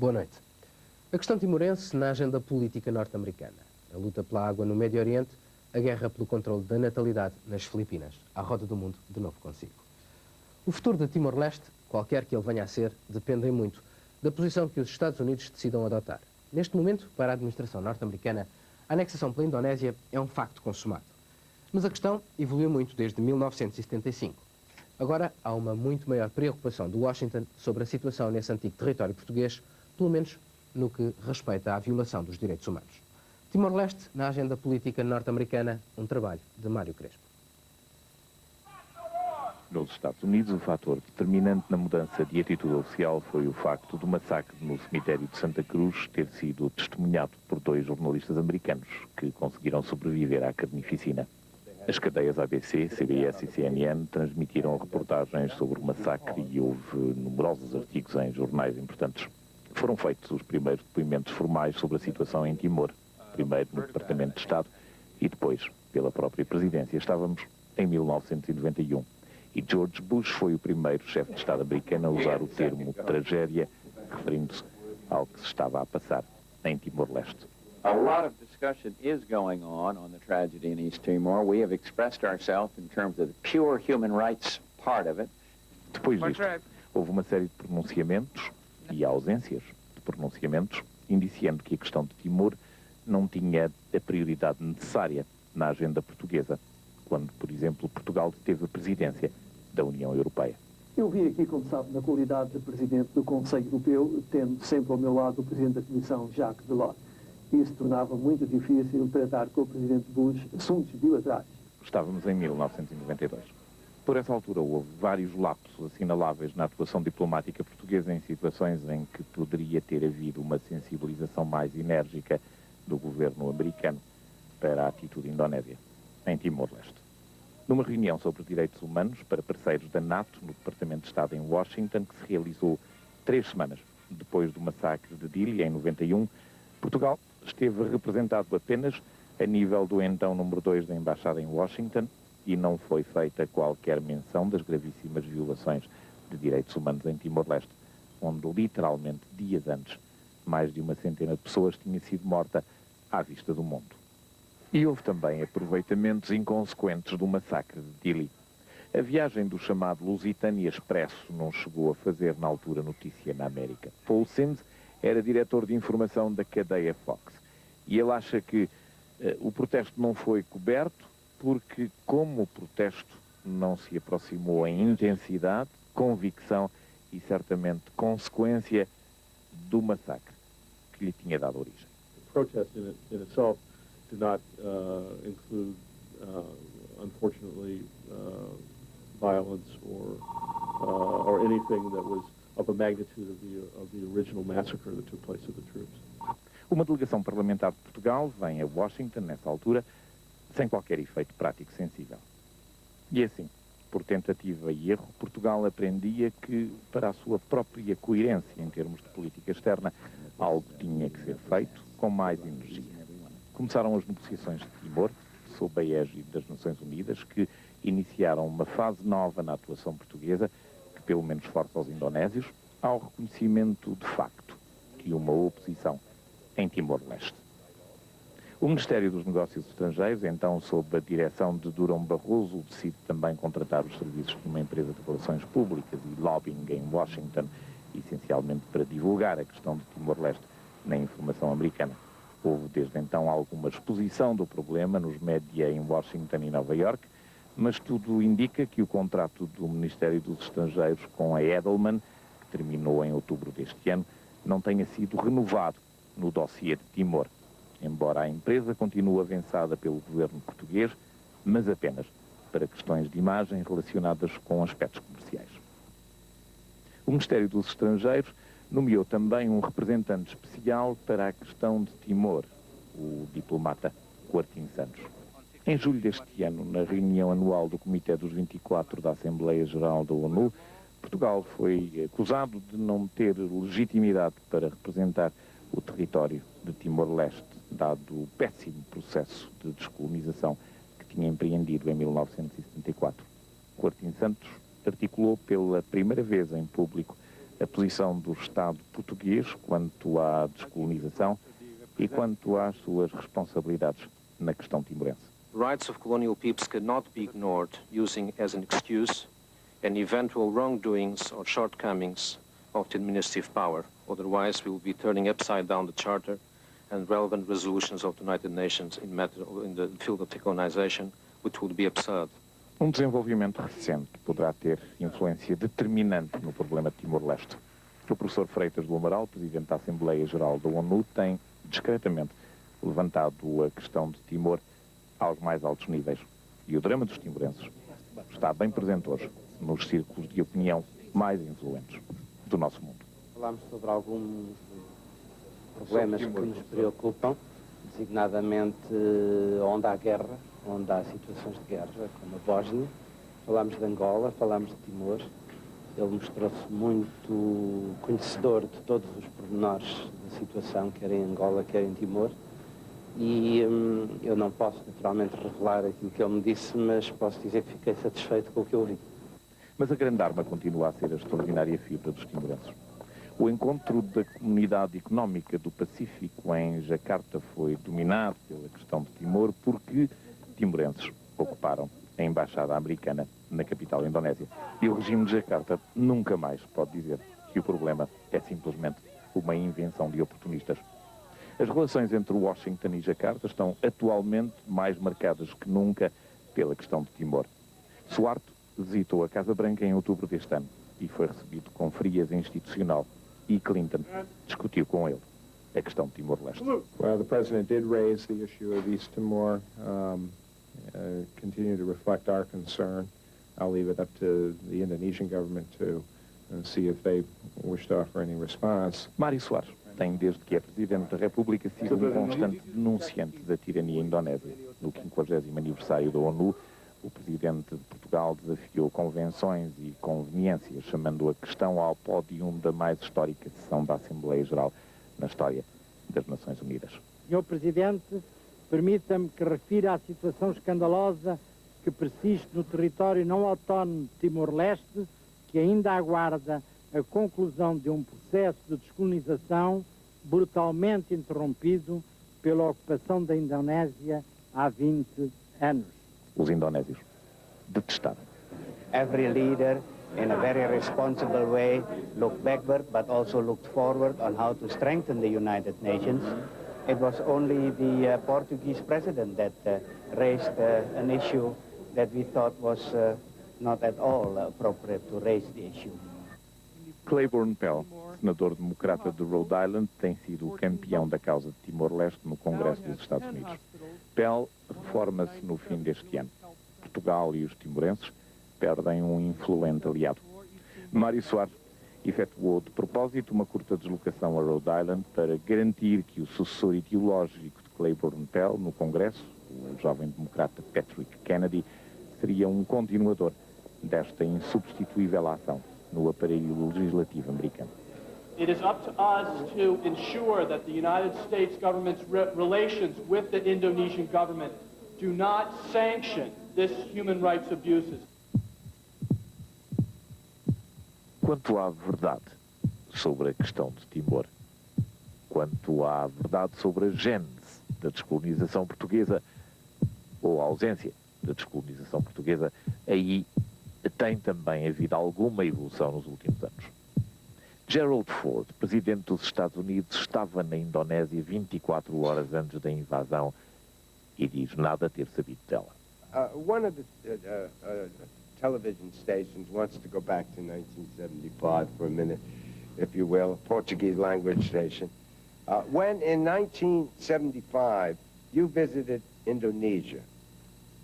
Boa noite. A questão timorense na agenda política norte-americana. A luta pela água no Médio Oriente, a guerra pelo controle da natalidade nas Filipinas. À roda do mundo, de novo consigo. O futuro de Timor-Leste, qualquer que ele venha a ser, depende muito da posição que os Estados Unidos decidam adotar. Neste momento, para a administração norte-americana, a anexação pela Indonésia é um facto consumado. Mas a questão evoluiu muito desde 1975. Agora há uma muito maior preocupação de Washington sobre a situação nesse antigo território português, pelo menos no que respeita à violação dos direitos humanos. Timor-Leste, na agenda política norte-americana, um trabalho de Mário Crespo. Nos Estados Unidos, o fator determinante na mudança de atitude oficial foi o facto do massacre no cemitério de Santa Cruz ter sido testemunhado por 2 jornalistas americanos que conseguiram sobreviver à carnificina. As cadeias ABC, CBS e CNN transmitiram reportagens sobre o massacre e houve numerosos artigos em jornais importantes. Foram feitos os primeiros depoimentos formais sobre a situação em Timor, primeiro no Departamento de Estado e depois pela própria Presidência. Estávamos em 1991 e George Bush foi o primeiro chefe de Estado americano a usar o termo tragédia, referindo-se ao que se estava a passar em Timor-Leste. A lot of discussion is going on the tragedy in East Timor. We have expressed ourselves in terms of the pure human rights part of it. Depois disto, houve uma série de pronunciamentos e ausências de pronunciamentos, indiciando que a questão de Timor não tinha a prioridade necessária na agenda portuguesa, quando, por exemplo, Portugal teve a presidência da União Europeia. Eu vim aqui, como sabe, na qualidade de Presidente do Conselho Europeu, tendo sempre ao meu lado o Presidente da Comissão, Jacques Delors. Isso tornava muito difícil tratar com o Presidente Bush assuntos bilaterais. Estávamos em 1992. Por essa altura houve vários lapsos assinaláveis na atuação diplomática portuguesa em situações em que poderia ter havido uma sensibilização mais enérgica do governo americano para a atitude indonésia em Timor-Leste. Numa reunião sobre direitos humanos para parceiros da NATO no Departamento de Estado em Washington, que se realizou 3 semanas depois do massacre de Dili, em 91, Portugal esteve representado apenas a nível do então número 2 da Embaixada em Washington e não foi feita qualquer menção das gravíssimas violações de direitos humanos em Timor-Leste, onde literalmente dias antes mais de 100 de pessoas tinha sido morta à vista do mundo. E houve também aproveitamentos inconsequentes do massacre de Dili. A viagem do chamado Lusitânia Expresso não chegou a fazer na altura notícia na América. Paul Sims era diretor de informação da cadeia Fox. E ele acha que o protesto não foi coberto porque, como o protesto não se aproximou em intensidade, convicção e, certamente, consequência do massacre que lhe tinha dado origem. The protest in itself did not include, unfortunately, violence or anything that was of a magnitude of the original massacre that took place of the troops. Uma delegação parlamentar de Portugal vem a Washington, nessa altura, sem qualquer efeito prático sensível. E assim, por tentativa e erro, Portugal aprendia que, para a sua própria coerência em termos de política externa, algo tinha que ser feito com mais energia. Começaram as negociações de Timor, sob a égide das Nações Unidas, que iniciaram uma fase nova na atuação portuguesa, que pelo menos força aos indonésios, ao reconhecimento de facto de uma oposição em Timor-Leste. O Ministério dos Negócios Estrangeiros, então sob a direção de Durão Barroso, decide também contratar os serviços de uma empresa de relações públicas e lobbying em Washington, essencialmente para divulgar a questão de Timor-Leste na informação americana. Houve desde então alguma exposição do problema nos média em Washington e Nova York, mas tudo indica que o contrato do Ministério dos Estrangeiros com a Edelman, que terminou em outubro deste ano, não tenha sido renovado no dossiê de Timor, embora a empresa continue avançada pelo governo português, mas apenas para questões de imagem relacionadas com aspectos comerciais. O Ministério dos Estrangeiros nomeou também um representante especial para a questão de Timor, o diplomata Coartim Santos. Em julho deste ano, na reunião anual do Comitê dos 24 da Assembleia Geral da ONU, Portugal foi acusado de não ter legitimidade para representar o território de Timor-Leste, dado o péssimo processo de descolonização que tinha empreendido em 1974. Coartim Santos articulou pela primeira vez em público a posição do Estado português quanto à descolonização e quanto às suas responsabilidades na questão timorense. Rights of colonial peoples cannot be ignored using as an excuse any eventual wrongdoings or shortcomings of the administrative power. Otherwise, we will be turning upside down the Charter and relevant resolutions of the United Nations in the field of decolonization, which would be absurd. Desenvolvimento recente poderá ter influência determinante no problema de Timor-Leste. O professor Freitas do Amaral, presidente da Assembleia Geral da ONU, tem discretamente levantado a questão de Timor aos mais altos níveis. E o drama dos timorenses está bem presente hoje nos círculos de opinião mais influentes do nosso mundo. Falámos sobre alguns problemas que nos preocupam, designadamente onde há guerra, onde há situações de guerra, como a Bósnia. Falámos de Angola, falámos de Timor. Ele mostrou-se muito conhecedor de todos os pormenores da situação, quer em Angola, quer em Timor. E eu não posso, naturalmente, revelar aquilo que ele me disse, mas posso dizer que fiquei satisfeito com o que eu vi. Mas a grande arma continua a ser a extraordinária fibra dos timorenses. O encontro da Comunidade Económica do Pacífico em Jacarta foi dominado pela questão de Timor porque timorenses ocuparam a embaixada americana na capital indonésia. E o regime de Jacarta nunca mais pode dizer que o problema é simplesmente uma invenção de oportunistas. As relações entre Washington e Jacarta estão atualmente mais marcadas que nunca pela questão de Timor. Suharto visitou a Casa Branca em outubro deste ano e foi recebido com frieza institucional. E Clinton discutiu com ele a questão de Timor-Leste. Well, the president did raise the issue of East Timor, continue to reflect our concern. I'll leave it up to the Indonesian government to see if they wish to offer any response. Mário Soares tem, desde que é Presidente da República, sido um constante denunciante da tirania indonésia. No 50º aniversário da ONU, o Presidente de Portugal desafiou convenções e conveniências, chamando a questão ao pódio da mais histórica sessão da Assembleia Geral na história das Nações Unidas. Senhor Presidente, permita-me que refira a situação escandalosa que persiste no território não autónomo de Timor-Leste, que ainda aguarda a conclusão de um processo de descolonização brutalmente interrompido pela ocupação da Indonésia há 20 anos. Os indonésios detestaram. Every leader, in a very responsible way, looked backward but also looked forward on how to strengthen the United Nations. It was only the Portuguese president that raised an issue that we thought was not at all appropriate to raise the issue. Claiborne Pell, senador democrata de Rhode Island, tem sido o campeão da causa de Timor-Leste no Congresso dos Estados Unidos. Pell reforma-se no fim deste ano. Portugal e os timorenses perdem um influente aliado. Mário Soares efetuou de propósito uma curta deslocação a Rhode Island para garantir que o sucessor ideológico de Claiborne Pell no Congresso, o jovem democrata Patrick Kennedy, seria um continuador desta insubstituível ação no aparelho legislativo americano. It is up to us to ensure that the United States government's relations with the Indonesian government do not sanction this human rights abuses. Quanto à verdade sobre a questão de Timor, quanto à verdade sobre a gênese da descolonização portuguesa, ou a ausência da descolonização portuguesa, aí tem também havido alguma evolução nos últimos anos. Gerald Ford, presidente dos Estados Unidos, estava na Indonésia 24 horas antes da invasão e diz nada ter sabido dela. One of the television stations wants to go back to 1975 for a minute, if you will, a Portuguese language station. When in 1975 you visited Indonesia,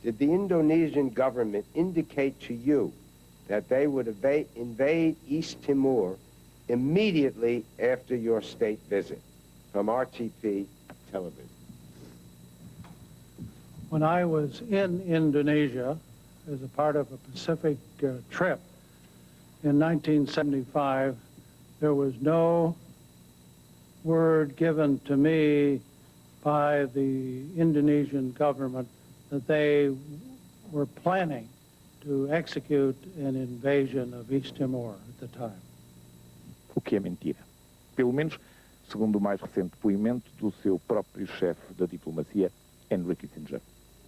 did the Indonesian government indicate to you that they would invade East Timor immediately after your state visit? From RTP Television. When I was in Indonesia as a part of a Pacific trip in 1975, there was no word given to me by the Indonesian government that they were planning to execute an invasion of East Timor at the time. o que é mentira. Pelo menos, segundo o mais recente depoimento do seu próprio chefe da diplomacia, Henry Kissinger.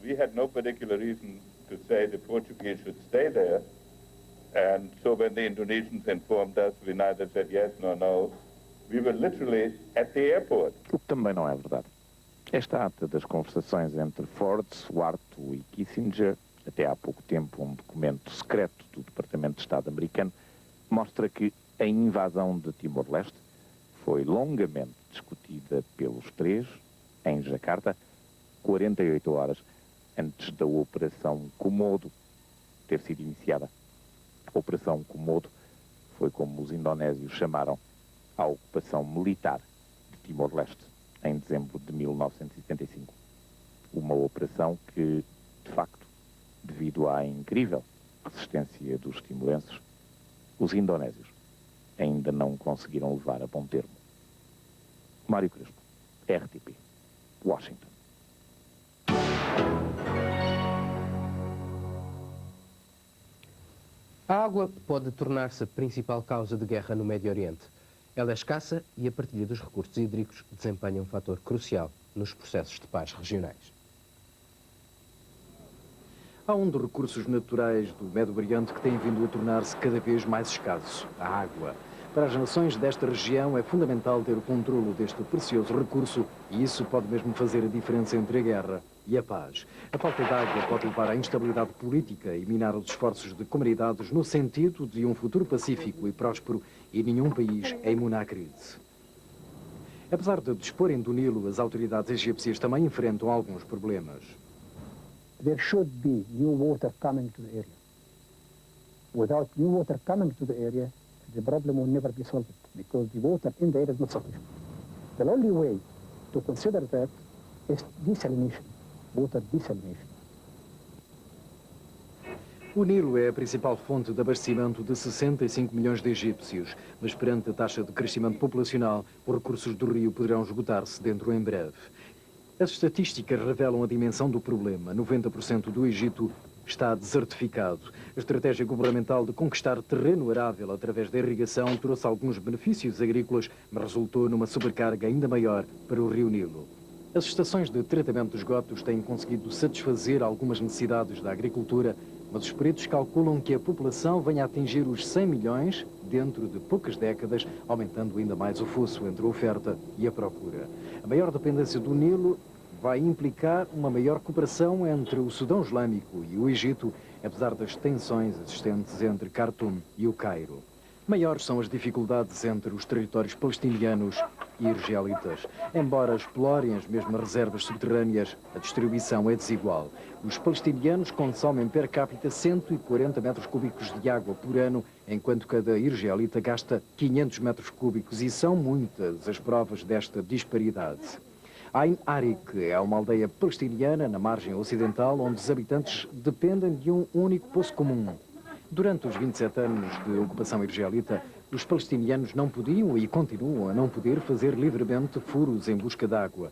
We had no particular reason to say the Portuguese should stay there, and so when the Indonesians informed us, we neither said yes nor no. We were literally at the airport. O que também não é verdade. Esta ata das conversações entre Ford, Suharto e Kissinger, até há pouco tempo um documento secreto do Departamento de Estado americano, mostra que a invasão de Timor-Leste foi longamente discutida pelos três, em Jacarta, 48 horas antes da Operação Komodo ter sido iniciada. A Operação Komodo foi como os indonésios chamaram a ocupação militar de Timor-Leste em dezembro de 1975. Uma operação que, de facto, devido à incrível resistência dos timorenses, os indonésios ainda não conseguiram levar a bom termo. Mário Crespo, RTP, Washington. A água pode tornar-se a principal causa de guerra no Médio Oriente. Ela é escassa e a partilha dos recursos hídricos desempenha um fator crucial nos processos de paz regionais. Há um dos recursos naturais do Médio Oriente que tem vindo a tornar-se cada vez mais escasso, a água. Para as nações desta região é fundamental ter o controlo deste precioso recurso e isso pode mesmo fazer a diferença entre a guerra e a paz. A falta de água pode levar à instabilidade política e minar os esforços de comunidades no sentido de um futuro pacífico e próspero e nenhum país é imune à crise. Apesar de disporem do Nilo, as autoridades egípcias também enfrentam alguns problemas. There should be new water coming to the area. Without new water coming to the area, the problem will never be solved because the water in the area is not sufficient. The only way to consider that is desalination, water desalination. O Nilo é a principal fonte de abastecimento de 65 milhões de egípcios, mas perante a taxa de crescimento populacional, os recursos do rio poderão esgotar-se dentro em breve. As estatísticas revelam a dimensão do problema. 90% do Egito está desertificado. A estratégia governamental de conquistar terreno arável através da irrigação trouxe alguns benefícios agrícolas, mas resultou numa sobrecarga ainda maior para o rio Nilo. As estações de tratamento de esgotos têm conseguido satisfazer algumas necessidades da agricultura, mas os peritos calculam que a população venha a atingir os 100 milhões dentro de poucas décadas, aumentando ainda mais o fosso entre a oferta e a procura. A maior dependência do Nilo vai implicar uma maior cooperação entre o Sudão Islâmico e o Egito, apesar das tensões existentes entre Khartoum e o Cairo. Maiores são as dificuldades entre os territórios palestinianos e israelitas. Embora explorem as mesmas reservas subterrâneas, a distribuição é desigual. Os palestinianos consomem per capita 140 metros cúbicos de água por ano, enquanto cada israelita gasta 500 metros cúbicos, e são muitas as provas desta disparidade. Ain Arik é uma aldeia palestiniana na margem ocidental, onde os habitantes dependem de um único poço comum. Durante os 27 anos de ocupação israelita, os palestinianos não podiam e continuam a não poder fazer livremente furos em busca de água.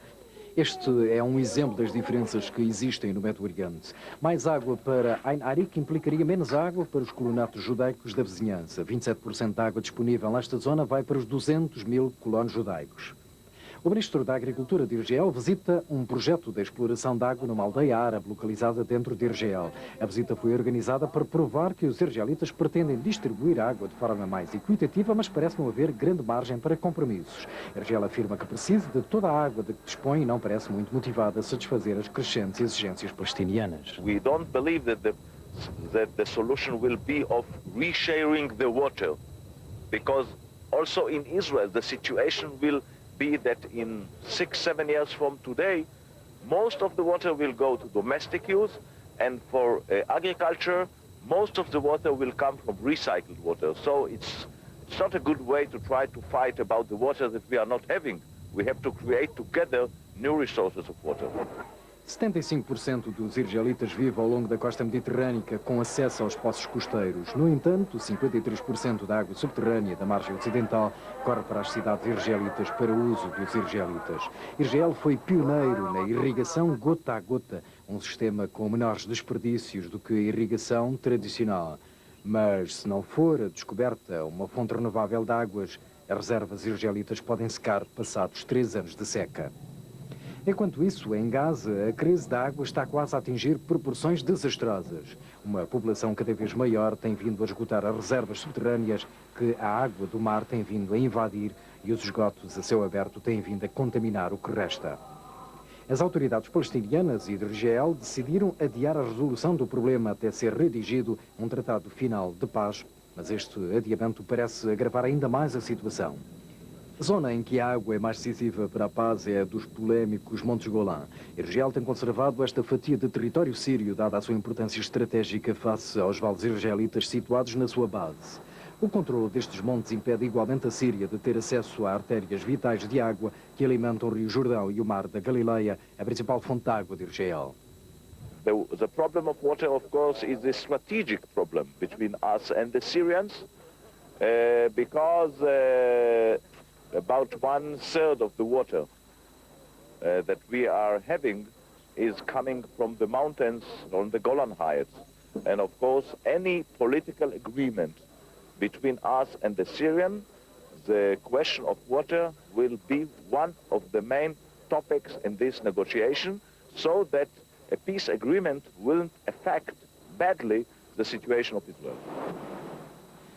Este é um exemplo das diferenças que existem no Médio Oriente. Mais água para Ain Arik implicaria menos água para os colonatos judaicos da vizinhança. 27% da água disponível nesta zona vai para os 200 mil colonos judaicos. O ministro da Agricultura de Israel visita um projeto de exploração de água numa aldeia árabe localizada dentro de Israel. A visita foi organizada para provar que os israelitas pretendem distribuir a água de forma mais equitativa, mas parece não haver grande margem para compromissos. Israel afirma que precisa de toda a água de que dispõe e não parece muito motivada a satisfazer as crescentes exigências palestinianas. We don't believe that the solution will be of resharing the water, because also in Israel the situation will be that in 6-7 years from today, most of the water will go to domestic use, and for agriculture, most of the water will come from recycled water. So it's not a good way to try to fight about the water that we are not having. We have to create together new resources of water. 75% dos israelitas vivem ao longo da costa mediterrânica com acesso aos poços costeiros. No entanto, 53% da água subterrânea da margem ocidental corre para as cidades israelitas para o uso dos israelitas. Israel foi pioneiro na irrigação gota a gota, um sistema com menores desperdícios do que a irrigação tradicional. Mas, se não for descoberta uma fonte renovável de águas, as reservas israelitas podem secar passados 3 anos de seca. Enquanto isso, em Gaza, a crise da água está quase a atingir proporções desastrosas. Uma população cada vez maior tem vindo a esgotar as reservas subterrâneas que a água do mar tem vindo a invadir e os esgotos a céu aberto têm vindo a contaminar o que resta. As autoridades palestinianas e de Israel decidiram adiar a resolução do problema até ser redigido um tratado final de paz, mas este adiamento parece agravar ainda mais a situação. A zona em que a água é mais decisiva para a paz é a dos polémicos Montes Golã. Israel tem conservado esta fatia de território sírio, dada a sua importância estratégica face aos vales israelitas situados na sua base. O controle destes montes impede igualmente a Síria de ter acesso a artérias vitais de água que alimentam o Rio Jordão e o Mar da Galileia, a principal fonte de água de Israel. The problem of water, of course, is a strategic problem between us and the Syrians, because about 1/3 of the water that we are having is coming from the mountains on the Golan Heights. And of course, any political agreement between us and the Syrian, the question of water will be one of the main topics in this negotiation, so that a peace agreement won't affect badly the situation of Israel.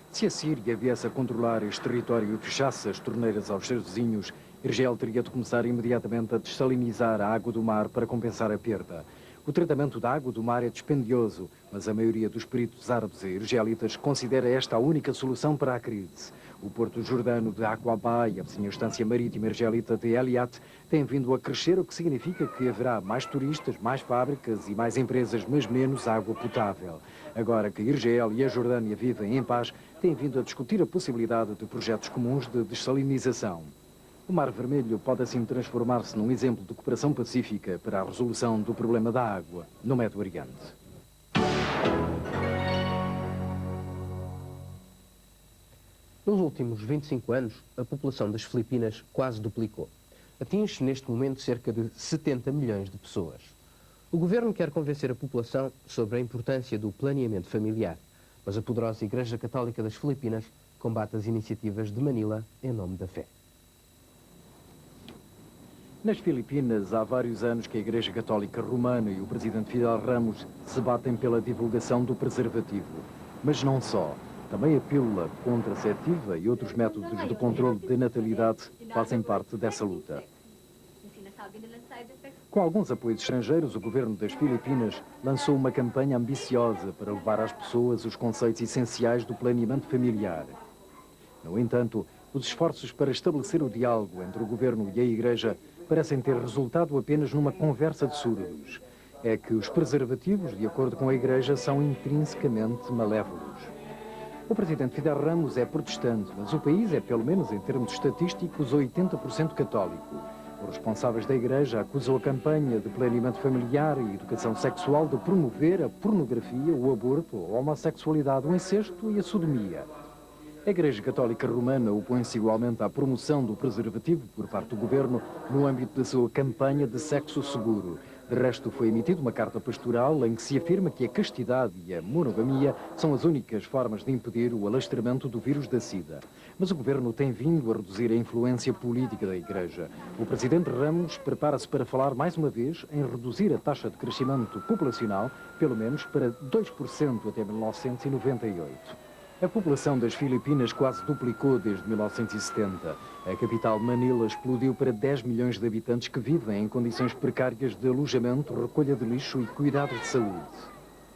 Se a Síria viesse a controlar este território e fechasse as torneiras aos seus vizinhos, Israel teria de começar imediatamente a dessalinizar a água do mar para compensar a perda. O tratamento da água do mar é dispendioso, mas a maioria dos peritos árabes e israelitas considera esta a única solução para a crise. O porto jordano de Aqaba e a vizinha estância marítima israelita de Eliat têm vindo a crescer, o que significa que haverá mais turistas, mais fábricas e mais empresas, mas menos água potável. Agora que Israel e a Jordânia vivem em paz, têm vindo a discutir a possibilidade de projetos comuns de dessalinização. O Mar Vermelho pode assim transformar-se num exemplo de cooperação pacífica para a resolução do problema da água no Médio Oriente. Nos últimos 25 anos, a população das Filipinas quase duplicou. Atinge neste momento cerca de 70 milhões de pessoas. O governo quer convencer a população sobre a importância do planeamento familiar, mas a poderosa Igreja Católica das Filipinas combate as iniciativas de Manila em nome da fé. Nas Filipinas, há vários anos que a Igreja Católica Romana e o presidente Fidel Ramos se batem pela divulgação do preservativo. Mas não só. Também a pílula contraceptiva e outros métodos de controle de natalidade fazem parte dessa luta. Com alguns apoios estrangeiros, o governo das Filipinas lançou uma campanha ambiciosa para levar às pessoas os conceitos essenciais do planeamento familiar. No entanto, os esforços para estabelecer o diálogo entre o governo e a Igreja parecem ter resultado apenas numa conversa de surdos. É que os preservativos, de acordo com a Igreja, são intrinsecamente malévolos. O presidente Fidel Ramos é protestante, mas o país é, pelo menos em termos estatísticos, 80% católico. Os responsáveis da Igreja acusam a campanha de planeamento familiar e educação sexual de promover a pornografia, o aborto, a homossexualidade, o incesto e a sodomia. A Igreja Católica Romana opõe-se igualmente à promoção do preservativo por parte do governo no âmbito da sua campanha de sexo seguro. De resto, foi emitida uma carta pastoral em que se afirma que a castidade e a monogamia são as únicas formas de impedir o alastramento do vírus da SIDA. Mas o governo tem vindo a reduzir a influência política da Igreja. O presidente Ramos prepara-se para falar mais uma vez em reduzir a taxa de crescimento populacional, pelo menos para 2% até 1998. A população das Filipinas quase duplicou desde 1970. A capital Manila explodiu para 10 milhões de habitantes que vivem em condições precárias de alojamento, recolha de lixo e cuidados de saúde.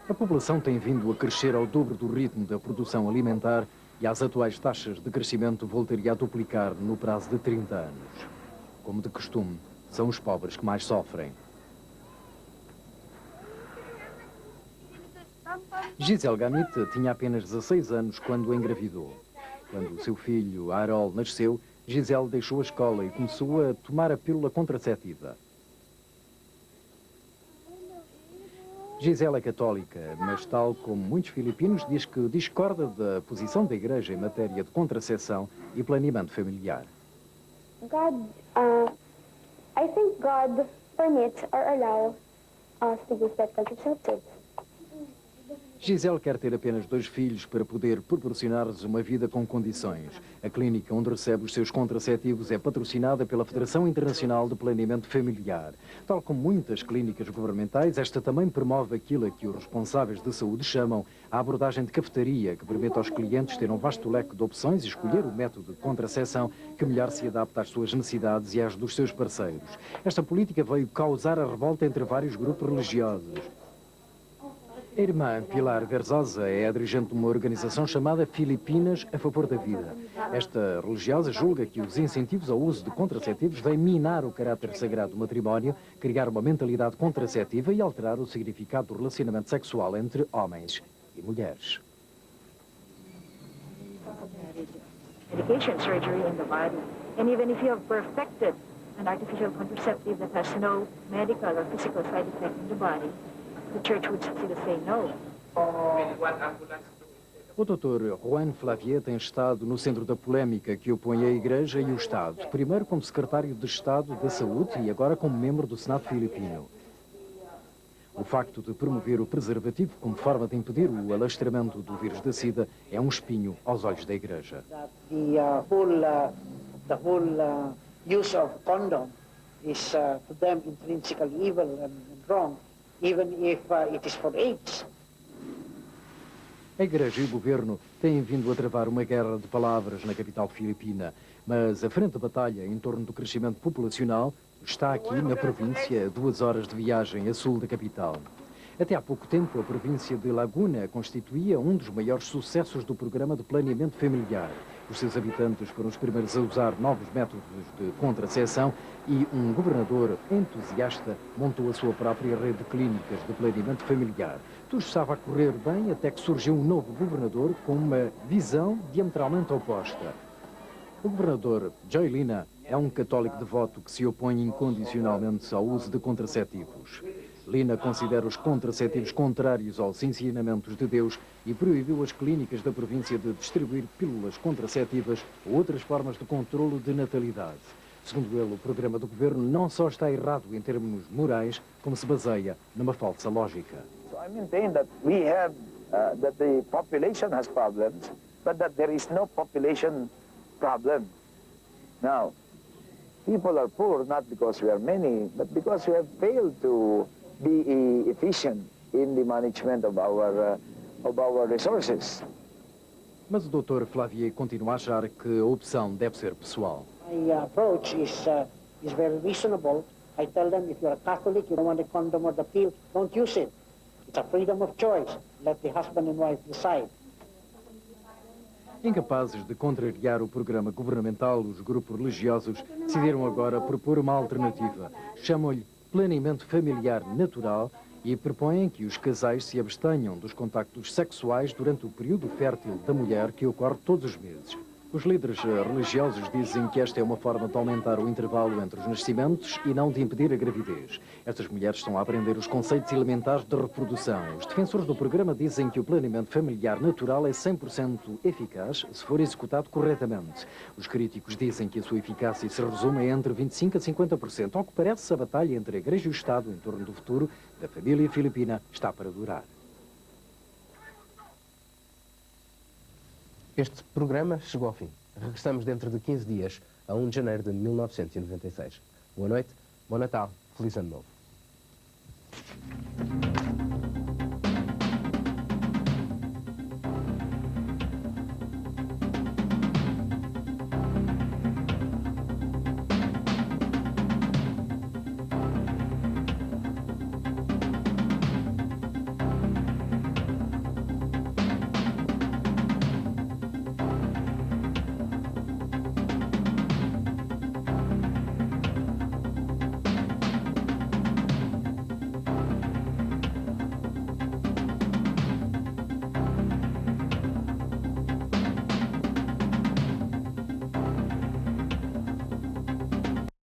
A população tem vindo a crescer ao dobro do ritmo da produção alimentar e as atuais taxas de crescimento voltaria a duplicar no prazo de 30 anos. Como de costume, são os pobres que mais sofrem. Gisele Gamit tinha apenas 16 anos quando engravidou. Quando seu filho, Arol, nasceu, Gisele deixou a escola e começou a tomar a pílula contraceptiva. Gisele é católica, mas tal como muitos filipinos, diz que discorda da posição da Igreja em matéria de contracepção e planeamento familiar. I think God permits or allows us to use that contraceptive. Gisele quer ter apenas 2 filhos para poder proporcionar-lhes uma vida com condições. A clínica onde recebe os seus contraceptivos é patrocinada pela Federação Internacional de Planeamento Familiar. Tal como muitas clínicas governamentais, esta também promove aquilo a que os responsáveis de saúde chamam a abordagem de cafetaria, que permite aos clientes ter um vasto leque de opções e escolher o método de contracepção que melhor se adapta às suas necessidades e às dos seus parceiros. Esta política veio causar a revolta entre vários grupos religiosos. A irmã Pilar Verzosa é a dirigente de uma organização chamada Filipinas a Favor da Vida. Esta religiosa julga que os incentivos ao uso de contraceptivos vêm minar o caráter sagrado do matrimónio, criar uma mentalidade contraceptiva e alterar o significado do relacionamento sexual entre homens e mulheres. Medication surgery in the body. And even if you have perfected an artificial contraceptive that has no medical or physical side effect in the body, the church would still say no. O Dr. Juan Flavier tem estado no centro da polémica que opõe a Igreja e o Estado, primeiro como secretário de Estado da Saúde e agora como membro do Senado filipino. O facto de promover o preservativo como forma de impedir o alastramento do vírus da SIDA é um espinho aos olhos da Igreja. The whole use of condom is to them intrinsically evil and wrong, even if it is for AIDS. A Igreja e o Governo têm vindo a travar uma guerra de palavras na capital filipina, mas a frente de batalha em torno do crescimento populacional está aqui na província, a 2 horas de viagem a sul da capital. Até há pouco tempo, a província de Laguna constituía um dos maiores sucessos do programa de planeamento familiar. Os seus habitantes foram os primeiros a usar novos métodos de contracepção e um governador entusiasta montou a sua própria rede de clínicas de planeamento familiar. Tudo estava a correr bem até que surgiu um novo governador com uma visão diametralmente oposta. O governador Joy Lina é um católico devoto que se opõe incondicionalmente ao uso de contraceptivos. Lina considera os contraceptivos contrários aos ensinamentos de Deus e proibiu as clínicas da província de distribuir pílulas contraceptivas ou outras formas de controlo de natalidade. Segundo ele, o programa do governo não só está errado em termos morais, como se baseia numa falsa lógica. So I maintain that we have, that the population has problems, but that there is no population problem. Now, people are poor not because we are many, but because we have failed to be efficient in the management of our resources. Mas o Dr. Flavier continua a achar que a opção deve ser pessoal. My approach is very reasonable. I tell them, if you're a Catholic, you don't want the condom or the pill, don't use it. It's a freedom of choice. Let the husband and wife decide. Incapazes de contrariar o programa governamental, os grupos religiosos decidiram agora propor uma alternativa. Chamam-lhe planeamento familiar natural e propõem que os casais se abstenham dos contactos sexuais durante o período fértil da mulher, que ocorre todos os meses. Os líderes religiosos dizem que esta é uma forma de aumentar o intervalo entre os nascimentos e não de impedir a gravidez. Estas mulheres estão a aprender os conceitos elementares de reprodução. Os defensores do programa dizem que o planeamento familiar natural é 100% eficaz se for executado corretamente. Os críticos dizem que a sua eficácia se resume entre 25% a 50%. Ao que parece, a batalha entre a Igreja e o Estado em torno do futuro da família filipina está para durar. Este programa chegou ao fim. Regressamos dentro de 15 dias, a 1 de janeiro de 1996. Boa noite, bom Natal, feliz Ano Novo.